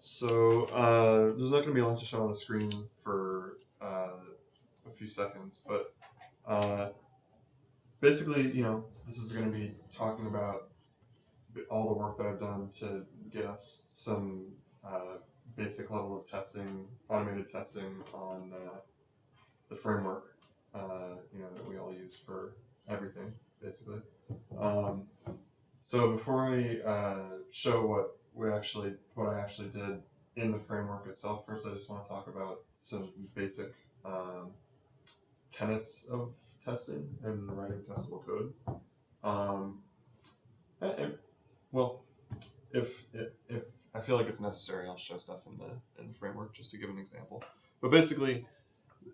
So there's not going to be a lot to show on the screen for a few seconds, but basically, this is going to be talking about all the work that I've done to get us some basic level of testing, automated testing on the framework, that we all use for everything, basically. So before I show what I actually did in the framework itself, first I just want to talk about some basic tenets of testing and writing testable code. Um, well, if I feel like it's necessary, I'll show stuff in the framework just to give an example. But basically,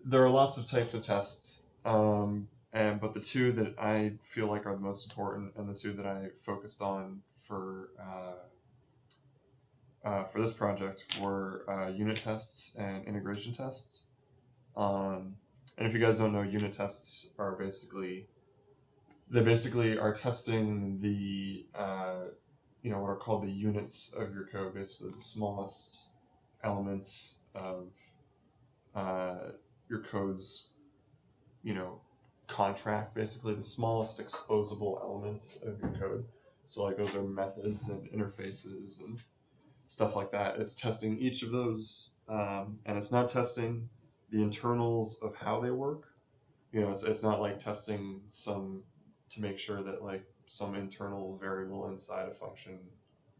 there are lots of types of tests, but the two that I feel like are the most important, and the two that I focused on for this project were unit tests and integration tests. And if you guys don't know, unit tests are they basically are testing the what are called the units of your code, basically the smallest elements of your code's contract, basically the smallest exposable elements of your code. So like those are methods and interfaces and stuff like that. It's testing each of those, and it's not testing the internals of how they work. It's not like testing some to make sure that like some internal variable inside a function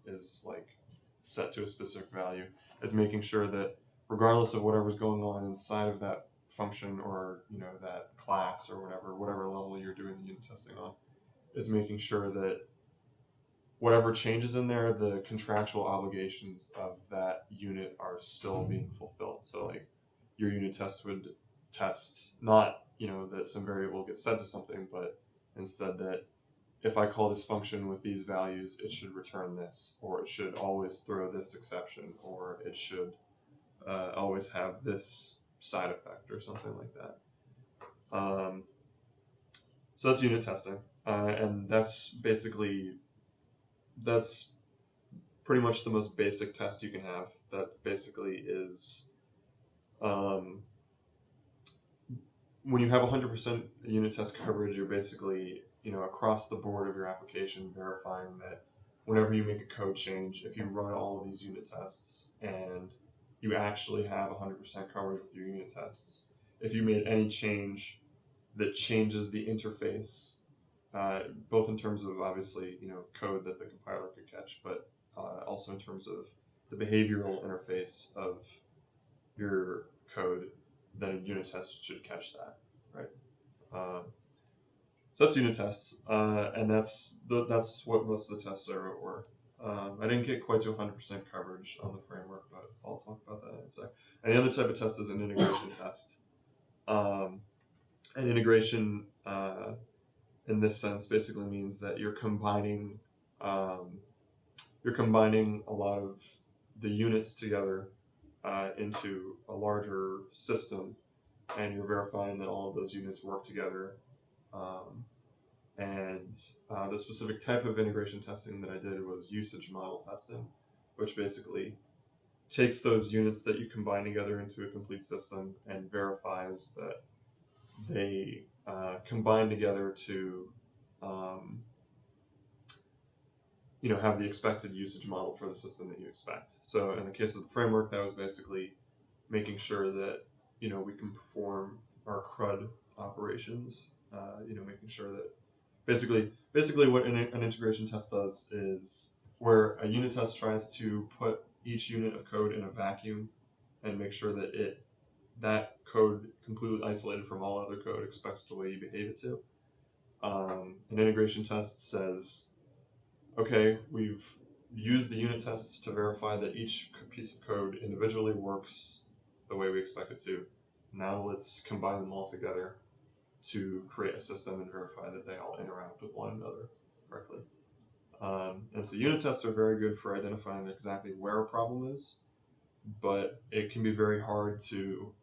is like set to a specific value. It's making sure that regardless of whatever's going on inside of that function or that class or whatever level you're doing the unit testing on, is making sure that whatever changes in there, the contractual obligations of that unit are still being fulfilled. So like your unit test would test not that some variable gets set to something, but instead that if I call this function with these values, it should return this, or it should always throw this exception, or it should always have this side effect or something like that. So that's unit testing, and that's pretty much the most basic test you can have. That basically is when you have 100% unit test coverage, you're basically across the board of your application verifying that whenever you make a code change, if you run all of these unit tests and you actually have 100% coverage with your unit tests, if you made any change that changes the interface, both in terms of obviously code that the compiler could catch, but also in terms of the behavioral interface of your code, then a unit test should catch that, right? So that's unit tests, and that's what most of the tests I wrote were. I didn't get quite to 100% coverage on the framework, but I'll talk about that in a sec. And the other type of test is an integration test. And integration, in this sense, basically means that you're combining a lot of the units together into a larger system, and you're verifying that all of those units work together. And the specific type of integration testing that I did was usage model testing, which basically takes those units that you combine together into a complete system and verifies that they combine together to have the expected usage model for the system that you expect. So in the case of the framework, that was basically making sure that we can perform our CRUD operations, making sure that basically what an integration test does is where a unit test tries to put each unit of code in a vacuum and make sure that that code completely isolated from all other code expects the way you behave it to. An integration test says, okay, we've used the unit tests to verify that each piece of code individually works the way we expect it to. Now let's combine them all together to create a system and verify that they all interact with one another correctly. And so unit tests are very good for identifying exactly where a problem is, but it can be very hard to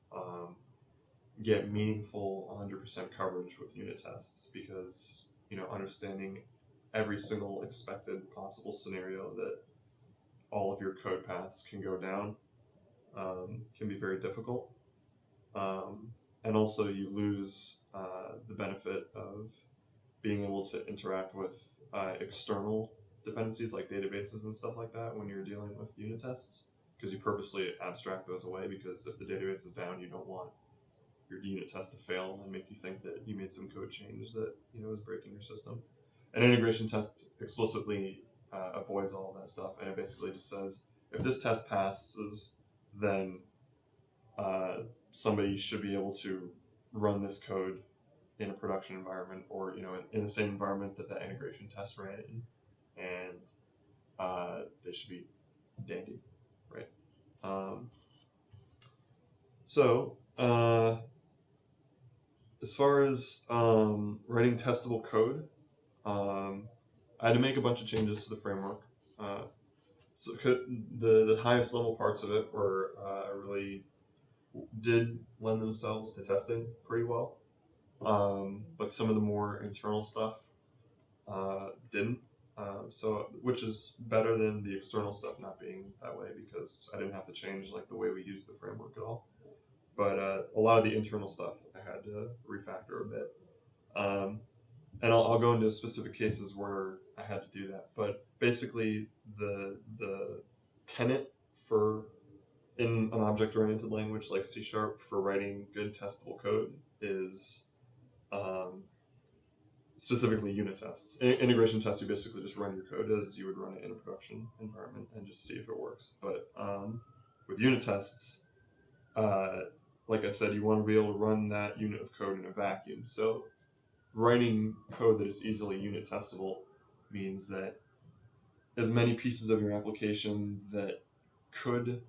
get meaningful 100% coverage with unit tests because understanding every single expected possible scenario that all of your code paths can go down can be very difficult. And also you lose the benefit of being able to interact with external dependencies like databases and stuff like that when you're dealing with unit tests, because you purposely abstract those away, because if the database is down, you don't want your unit test to fail and make you think that you made some code change that is breaking your system. An integration test explicitly avoids all of that stuff, and it basically just says if this test passes, then somebody should be able to run this code in a production environment, or in the same environment that the integration test ran in, and they should be dandy, right? So as far as writing testable code, I had to make a bunch of changes to the framework. So the highest level parts of it were really did lend themselves to testing pretty well, but some of the more internal stuff didn't. So which is better than the external stuff not being that way, because I didn't have to change like the way we use the framework at all. But a lot of the internal stuff I had to refactor a bit. And I'll go into specific cases where I had to do that. But basically, the tenet for in an object-oriented language like C# for writing good testable code is specifically unit tests. Integration tests, you basically just run your code as you would run it in a production environment and just see if it works. But with unit tests, like I said, you want to be able to run that unit of code in a vacuum. So writing code that is easily unit testable means that as many pieces of your application that could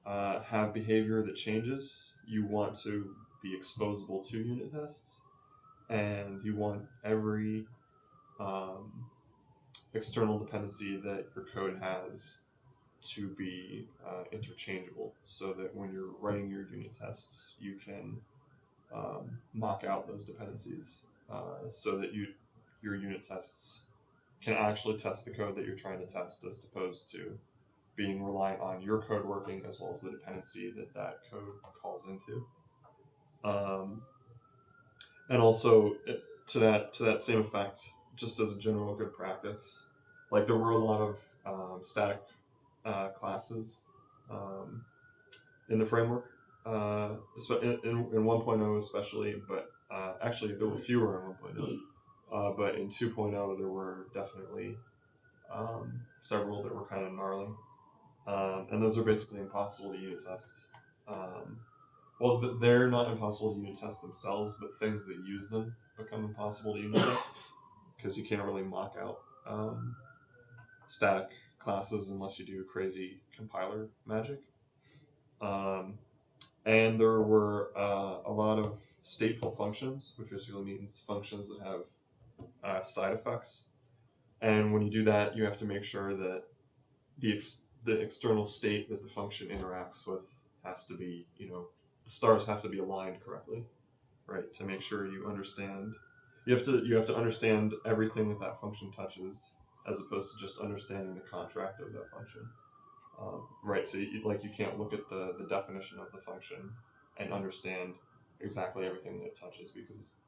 have behavior that changes, you want to be exposable to unit tests, and you want every external dependency that your code has to be interchangeable, so that when you're writing your unit tests, you can mock out those dependencies, so that your unit tests can actually test the code that you're trying to test, as opposed to being reliant on your code working as well as the dependency that code calls into. And also to that same effect, just as a general good practice, like there were a lot of static classes in the framework, in 1.0 especially, but actually there were fewer in 1.0, but in 2.0 there were definitely several that were kind of gnarly, and those are basically impossible to unit test. Well, they're not impossible to unit test themselves, but things that use them become impossible to unit test, because you can't really mock out static classes unless you do crazy compiler magic. And there were a lot of stateful functions, which basically means functions that have side effects. And when you do that, you have to make sure that the external state that the function interacts with has to be, the stars have to be aligned correctly, right? To make sure you understand, you have to understand everything that function touches, as opposed to just understanding the contract of that function, right? So you can't look at the definition of the function and understand exactly everything that it touches, because it's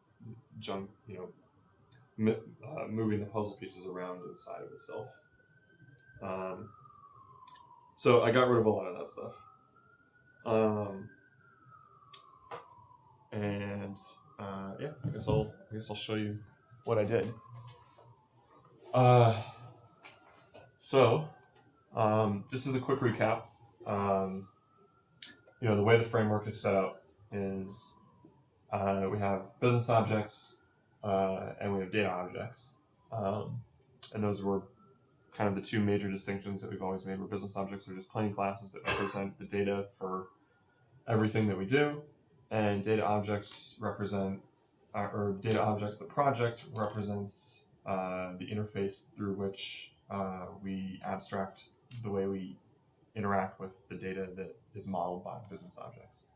moving the puzzle pieces around inside of itself. So I got rid of a lot of that stuff. And yeah, I guess I'll show you what I did. So just as a quick recap, the way the framework is set up is we have business objects and we have data objects, and those were kind of the two major distinctions that we've always made, where business objects are just plain classes that represent the data for everything that we do, and data objects represent, or data objects, the project represents the interface through which we abstract the way we interact with the data that is modeled by business objects.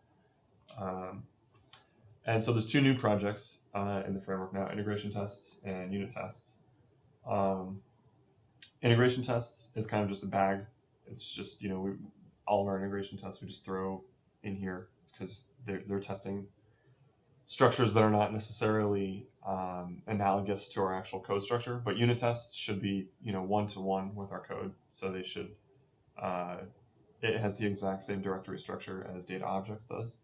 And so there's two new projects in the framework now: integration tests and unit tests. Integration tests is kind of just a bag It's just, all of our integration tests we just throw in here because they're testing structures that are not necessarily analogous to our actual code structure, but unit tests should be, one-to-one with our code. So they should, it has the exact same directory structure as data objects does.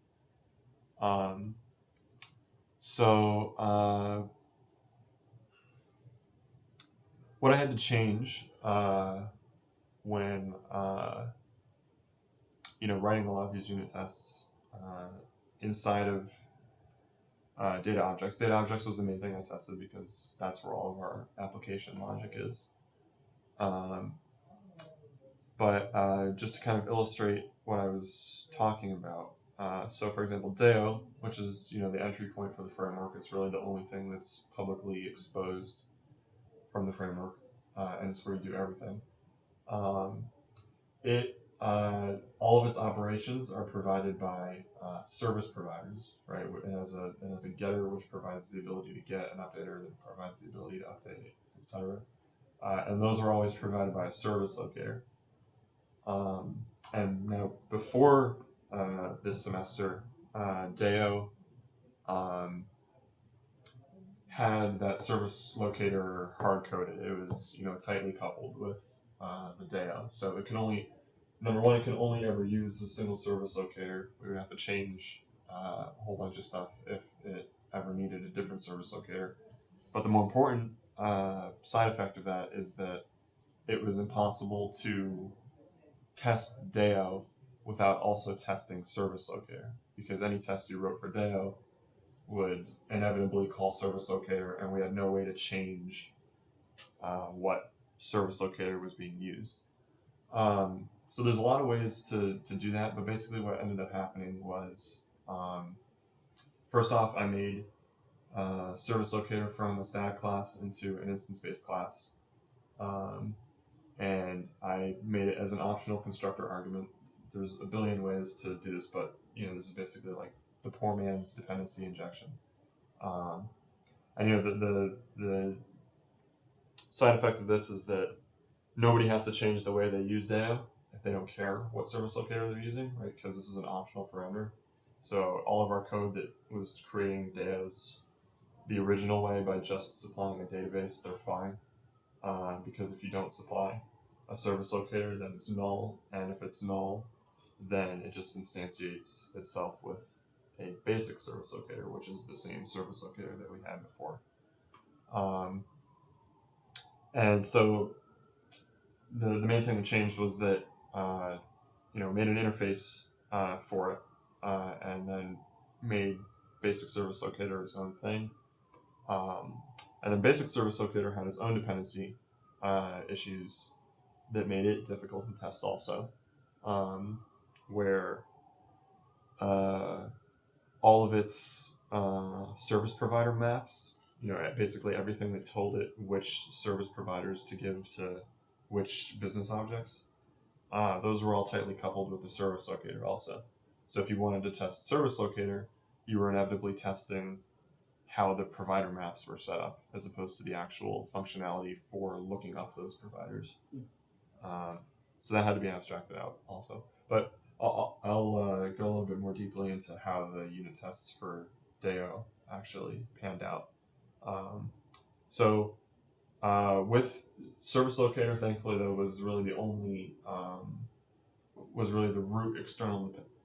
What I had to change when writing a lot of these unit tests inside of data objects. Data objects was the main thing I tested because that's where all of our application logic is. But just to kind of illustrate what I was talking about, so for example, Deo, which is the entry point for the framework, it's really the only thing that's publicly exposed from the framework, and it's where you do everything. All of its operations are provided by service providers, right? It has a getter which provides the ability to get, an updater that provides the ability to update, etc. And those are always provided by a service locator. And now before this semester, Deo had that service locator hard coded. It was tightly coupled with the Deo, so it can only it can only ever use a single service locator. We would have to change a whole bunch of stuff if it ever needed a different service locator. But the more important side effect of that is that it was impossible to test Deo without also testing service locator, because any test you wrote for Deo would inevitably call service locator, and we had no way to change what service locator was being used. So there's a lot of ways to do that, but basically what ended up happening was, first off, I made service locator from a static class into an instance-based class, and I made it as an optional constructor argument. There's a billion ways to do this, but this is basically like the poor man's dependency injection. And the side effect of this is that nobody has to change the way they use Deo if they don't care what service locator they're using, right? Because this is an optional parameter. So all of our code that was creating Deos the original way by just supplying a database, they're fine. Because if you don't supply a service locator, then it's null, and if it's null, then it just instantiates itself with a basic service locator, which is the same service locator that we had before. And so the main thing that changed was that made an interface for it, and then made basic service locator its own thing. And then basic service locator had its own dependency issues that made it difficult to test also, where all of its service provider maps, basically everything that told it which service providers to give to which business objects, those were all tightly coupled with the service locator also. So if you wanted to test service locator, you were inevitably testing how the provider maps were set up, as opposed to the actual functionality for looking up those providers. So that had to be abstracted out also. But I'll go a little bit more deeply into how the unit tests for Deo actually panned out. With service locator, thankfully, though, was really the only the root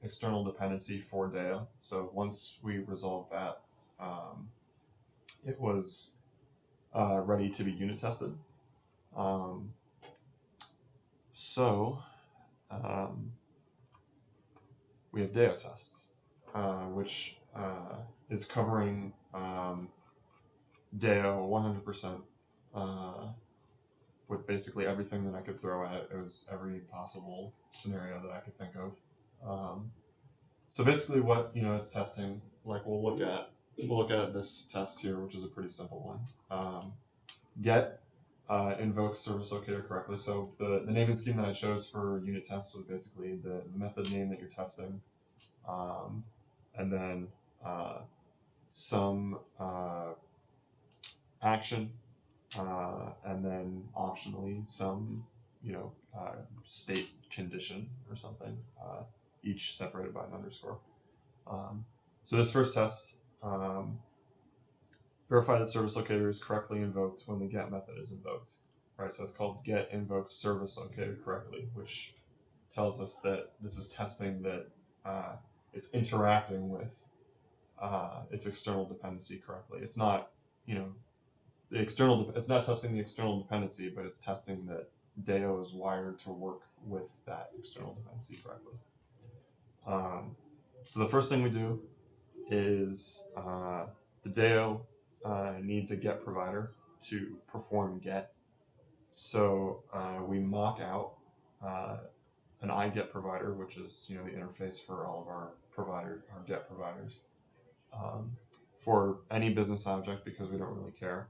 external dependency for Deo. So once we resolved that, it was ready to be unit tested. We have Deo tests, which is covering Deo 100%. With basically everything that I could throw at it. It was every possible scenario that I could think of. So basically what it's testing, like we'll look at this test here, which is a pretty simple one. Get invokes service locator correctly. So the naming scheme that I chose for unit tests was basically the method name that you're testing, and then some action, and then optionally some state condition or something, each separated by an underscore. So this first test, verify that service locator is correctly invoked when the get method is invoked. Right, so it's called get invoked service locator correctly, which tells us that this is testing that it's interacting with its external dependency correctly. It's not, it's not testing the external dependency, but it's testing that DAO is wired to work with that external dependency correctly. So the first thing we do is the DAO needs a get provider to perform get. So we mock out an iGet provider, which is the interface for all of our get providers, for any business object, because we don't really care.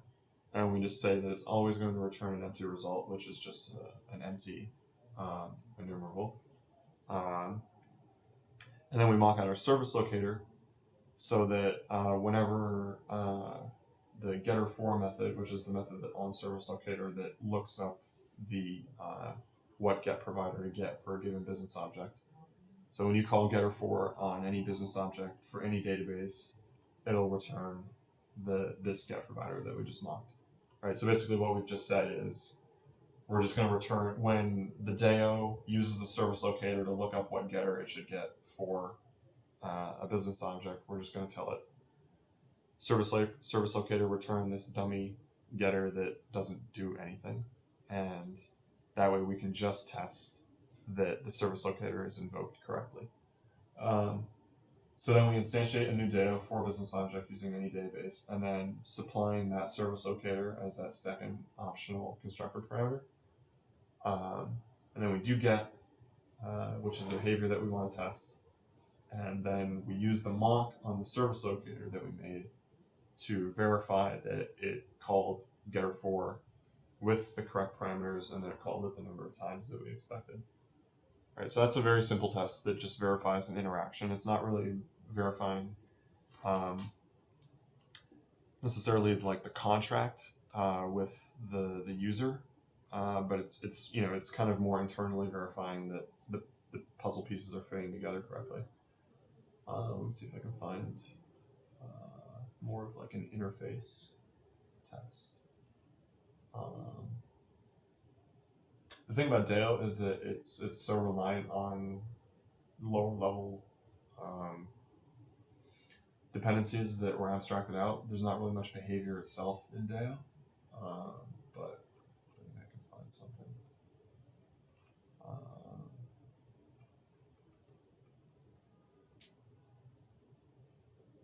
And we just say that it's always going to return an empty result, which is just an empty enumerable. And then we mock out our service locator so that whenever the getter for method, which is the method that on service locator that looks up the what get provider to get for a given business object. So when you call getter for on any business object for any database, it'll return this get provider that we just mocked. Right. So basically, what we've just said is we're just going to return when the DAO uses the service locator to look up what getter it should get for a business object. We're just going to tell it service locator return this dummy getter that doesn't do anything, and that way we can just test that the service locator is invoked correctly. So then we instantiate a new DAO for a business object using any database, and then supplying that service locator as that second optional constructor parameter. And then we do get, which is the behavior that we want to test. And then we use the mock on the service locator that we made to verify that it called getter for with the correct parameters, and then it called it the number of times that we expected. All right, so that's a very simple test that just verifies an interaction. It's not really verifying necessarily like the contract with the user, but it's kind of more internally verifying that the puzzle pieces are fitting together correctly. Let me see if I can find more of like an interface test. The thing about DAO is that it's so reliant on lower level dependencies that were abstracted out. There's not really much behavior itself in DAO, but I can find something.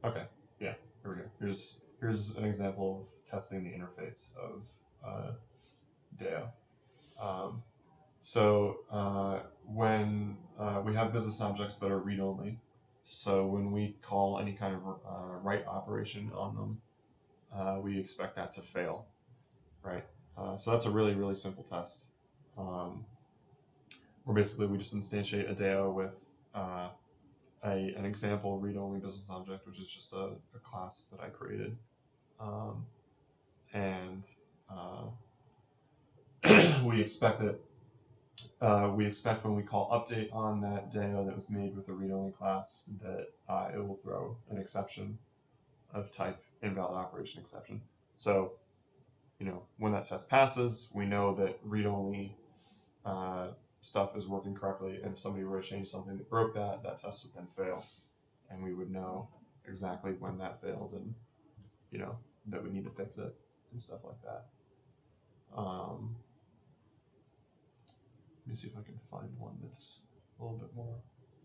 Okay, yeah, here we go. Here's an example of testing the interface of DAO. So when we have business objects that are read-only, so when we call any kind of write operation on them, we expect that to fail, right? So that's a really, really simple test. Where basically we just instantiate a DAO with an example read-only business object, which is just a class that I created, and we expect it. We expect when we call update on that DAO that was made with a read-only class that it will throw an exception of type invalid operation exception. So, when that test passes, we know that read-only stuff is working correctly, and if somebody were to change something that broke that test would then fail, and we would know exactly when that failed, and that we need to fix it and stuff like that. Let me see if I can find one that's a little bit more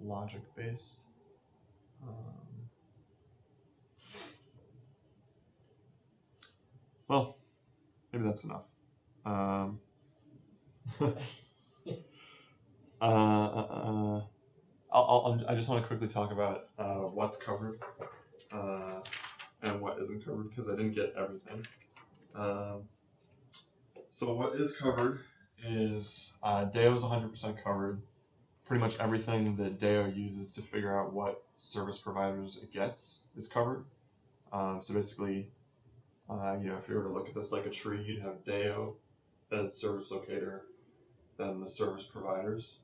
logic based. Well, maybe that's enough. I just want to quickly talk about what's covered and what isn't covered, because I didn't get everything. So what is covered is DAO is 100% covered. Pretty much everything that DAO uses to figure out what service providers it gets is covered. So basically, if you were to look at this like a tree, you'd have DAO, then service locator, than the service providers.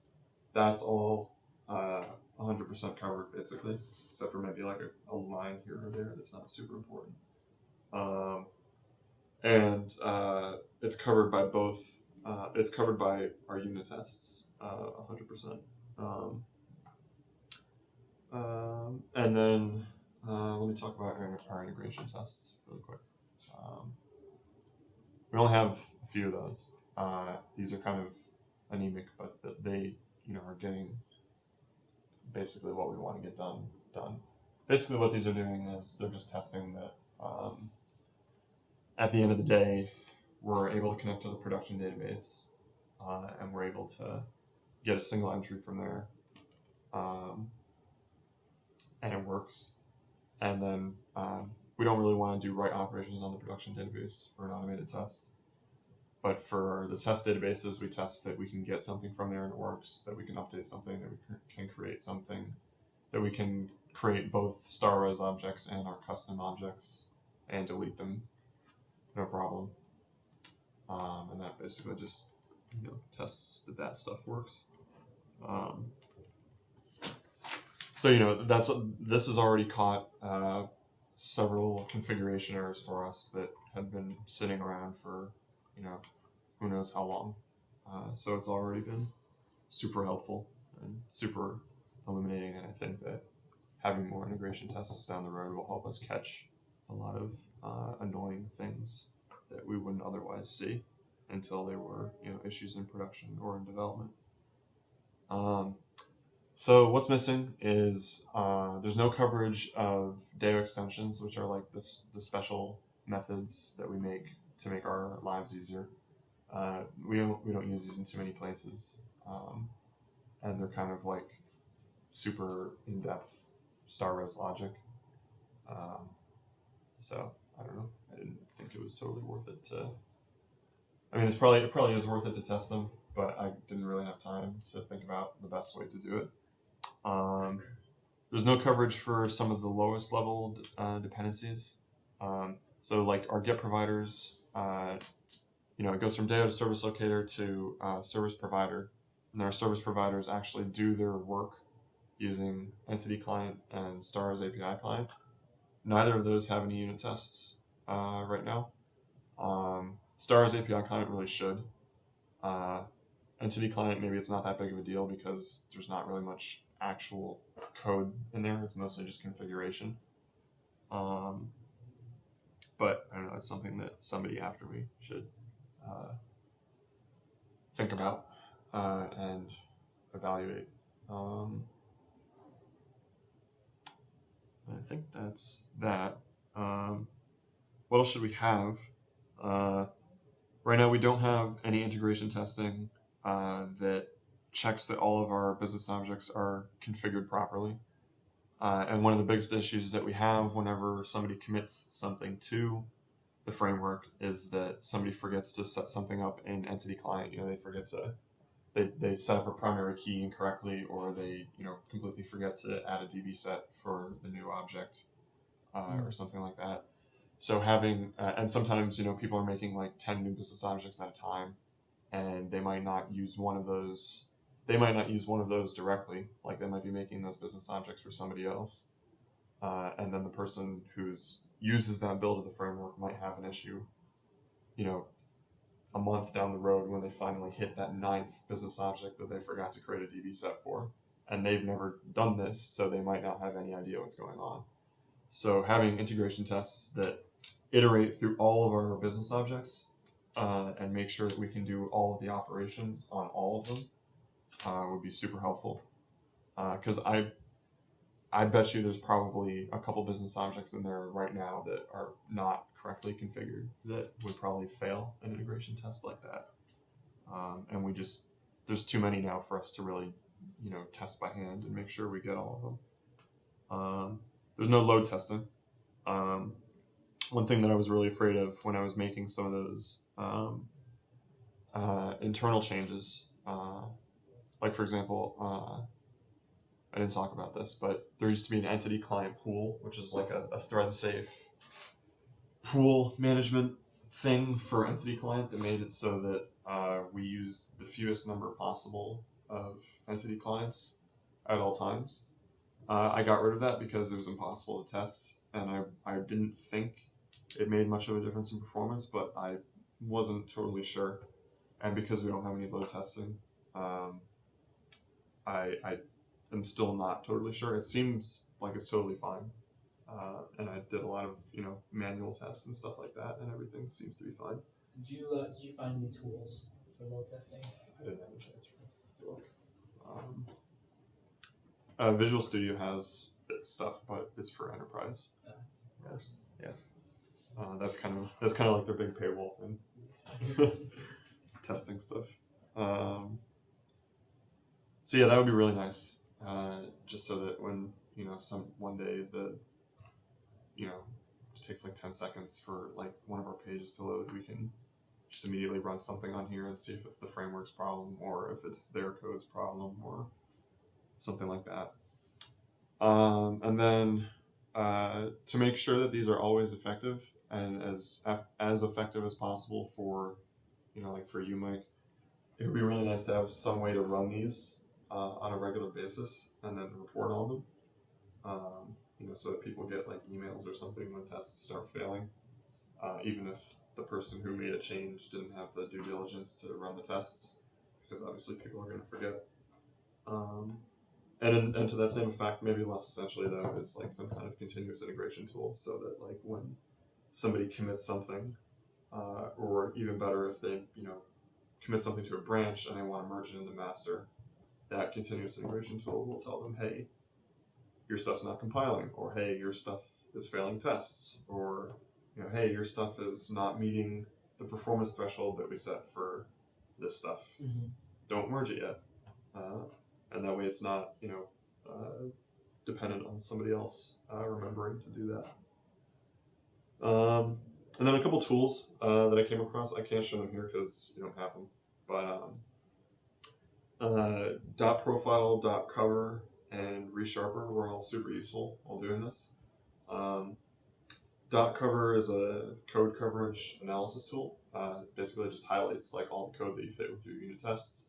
That's all 100% covered basically, except for maybe like a line here or there that's not super important. And it's covered by both. It's covered by our unit tests, 100%. And then let me talk about our integration tests really quick. We only have a few of those. These are kind of anemic, but they, are getting basically what we want to get done. Basically, what these are doing is they're just testing that at the end of the day, we're able to connect to the production database, and we're able to get a single entry from there, and it works. And then we don't really want to do write operations on the production database for an automated test. But for the test databases, we test that we can get something from there and it works, that we can update something, that we can create something, that we can create both StarRes objects and our custom objects and delete them, no problem. And that basically just tests that stuff works. So this has already caught several configuration errors for us that had been sitting around for who knows how long. So it's already been super helpful and super illuminating, and I think that having more integration tests down the road will help us catch a lot of annoying things that we wouldn't otherwise see until there were issues in production or in development. So what's missing is there's no coverage of DAO extensions, which are like the special methods that we make to make our lives easier. We don't use these in too many places, and they're kind of like super in-depth StarRes logic. So I don't know. I didn't think it was totally worth it to. I mean, it probably is worth it to test them, but I didn't really have time to think about the best way to do it. There's no coverage for some of the lowest level dependencies. So like our get providers, it goes from DAO to service locator to service provider, and our service providers actually do their work using entity client and StarRes API client. Neither of those have any unit tests right now. StarRes API client really should. Entity client, maybe it's not that big of a deal because there's not really much actual code in there. It's mostly just configuration. But I don't know, it's something that somebody after me should think about and evaluate. I think that's that. What else should we have? Right now we don't have any integration testing that checks that all of our business objects are configured properly. And one of the biggest issues that we have whenever somebody commits something to the framework is that somebody forgets to set something up in entity client. They forget to they set up a primary key incorrectly, or they completely forget to add a DB set for the new object or something like that. So having and sometimes people are making like 10 new business objects at a time, and they might not use one of those. They might not use one of those directly, like they might be making those business objects for somebody else, and then the person who uses that build of the framework might have an issue, a month down the road when they finally hit that 9th business object that they forgot to create a DB set for, and they've never done this, so they might not have any idea what's going on. So having integration tests that iterate through all of our business objects and make sure that we can do all of the operations on all of them would be super helpful, because I bet you there's probably a couple business objects in there right now that are not correctly configured that would probably fail an integration test like that. And there's too many now for us to really, test by hand and make sure we get all of them. There's no load testing. One thing that I was really afraid of when I was making some of those internal changes, like for example, I didn't talk about this, but there used to be an entity client pool, which is like a thread safe pool management thing for entity client that made it so that we used the fewest number possible of entity clients at all times. I got rid of that because it was impossible to test, and I didn't think it made much of a difference in performance, but I wasn't totally sure. And because we don't have any load testing, I am still not totally sure. It seems like it's totally fine. And I did a lot of manual tests and stuff like that, and everything seems to be fine. Did you find new tools for load testing? I didn't have a chance to look. Visual Studio has stuff, but it's for enterprise. Of course. Yeah. That's kind of like their big paywall thing. Testing stuff. So yeah, that would be really nice. Just so that when one day it takes like 10 seconds for like one of our pages to load, we can just immediately run something on here and see if it's the framework's problem or if it's their code's problem or something like that. And then to make sure that these are always effective and as effective as possible for like for you, Mike, it would be really nice to have some way to run these on a regular basis and then report on them. So that people get like emails or something when tests start failing, even if the person who made a change didn't have the due diligence to run the tests, because obviously people are going to forget. And to that same effect, maybe less essentially though, is like some kind of continuous integration tool, so that like when somebody commits something, or even better if they commit something to a branch and they want to merge it into master, that continuous integration tool will tell them, hey, your stuff's not compiling, or hey, your stuff is failing tests, or hey, your stuff is not meeting the performance threshold that we set for this stuff. Mm-hmm. Don't merge it yet, and that way it's not dependent on somebody else remembering to do that. And then a couple tools that I came across. I can't show them here because you don't have them, but dot profile, dot cover, and resharper were all super useful while doing this. Dot cover is a code coverage analysis tool. Basically, it just highlights like all the code that you've hit with your unit tests,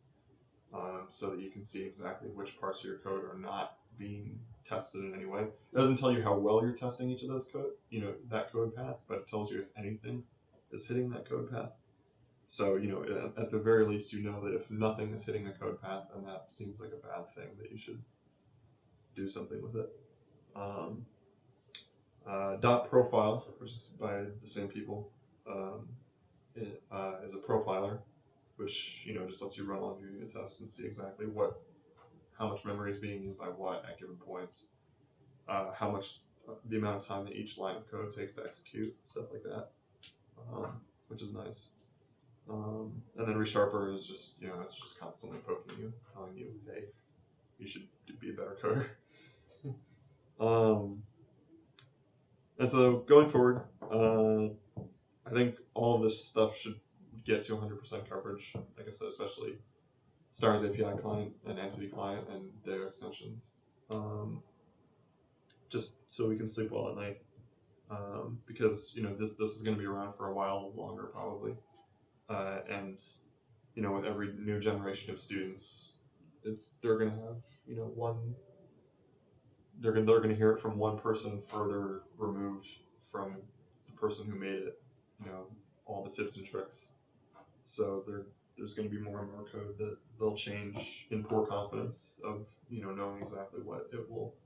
so that you can see exactly which parts of your code are not being tested in any way. It doesn't tell you how well you're testing each of those code, that code path, but it tells you if anything is hitting that code path. So, at the very least, you know that if nothing is hitting the code path, then that seems like a bad thing, that you should do something with it. Dot profile, which is by the same people, is a profiler, which just lets you run all your unit tests and see exactly how much memory is being used by what at given points, how much the amount of time that each line of code takes to execute, stuff like that, which is nice. And then resharper is just it's just constantly poking you, telling you, hey, you should be a better coder. And so going forward, I think all of this stuff should get to 100% coverage. Like I said, especially Stars API client and Entity client and Deo extensions, just so we can sleep well at night. Because this is going to be around for a while longer probably, and with every new generation of students, they're going to have one. They're going to hear it from one person further removed from the person who made it, all the tips and tricks. So there's going to be more and more code that they'll change in poor confidence of knowing exactly what it will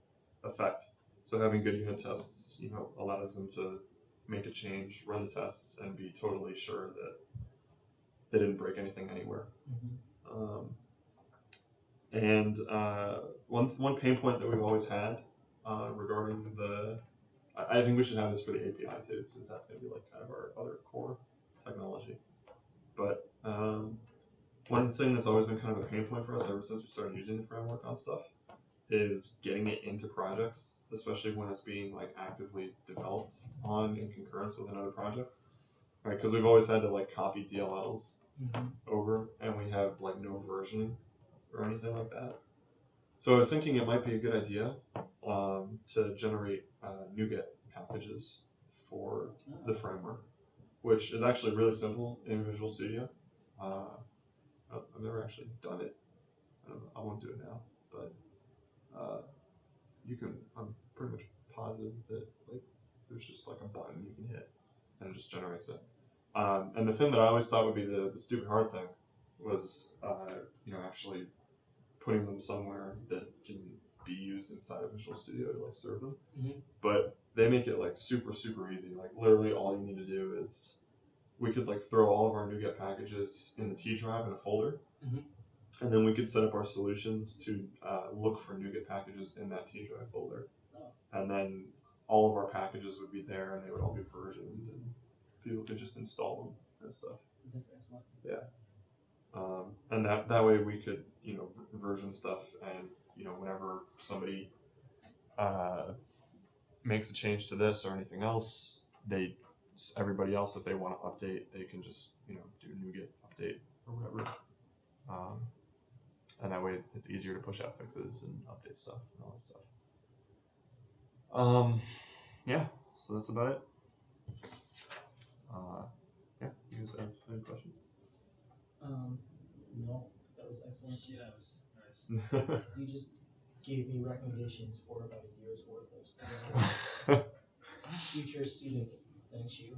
affect. So having good unit tests allows them to make a change, run the tests, and be totally sure that they didn't break anything anywhere. Mm-hmm. And one pain point that we've always had regarding I think we should have this for the API too, since that's going to be like kind of our other core technology. But one thing that's always been kind of a pain point for us ever since we started using the framework on stuff is getting it into projects, especially when it's being like actively developed on in concurrence with another project, right? Because we've always had to like copy DLLs over, and we have like no versioning or anything like that. So I was thinking it might be a good idea to generate NuGet packages for the framework, which is actually really simple in Visual Studio. I've never actually done it. I don't know. I won't do it now, but you can. I'm pretty much positive that like there's just like a button you can hit and it just generates it. And the thing that I always thought would be the stupid hard thing was actually putting them somewhere that can be used inside of Visual Studio to like serve them. Mm-hmm. But they make it like super easy. Like literally all you need to do is we could like throw all of our NuGet packages in the T drive in a folder. Mm-hmm. And then we could set up our solutions to look for NuGet packages in that T drive folder. Oh. And then all of our packages would be there and they would all be versioned and people could just install them and stuff. That's excellent. Yeah. And that way we could, version stuff and, whenever somebody makes a change to this or anything else, everybody else, if they want to update, they can just, do NuGet update or whatever. And that way it's easier to push out fixes and update stuff and all that stuff. Yeah, so that's about it. Yeah, you guys have any questions? No, that was excellent. Yeah, it was nice. You just gave me recommendations for about a year's worth of stuff. Future student, thanks you.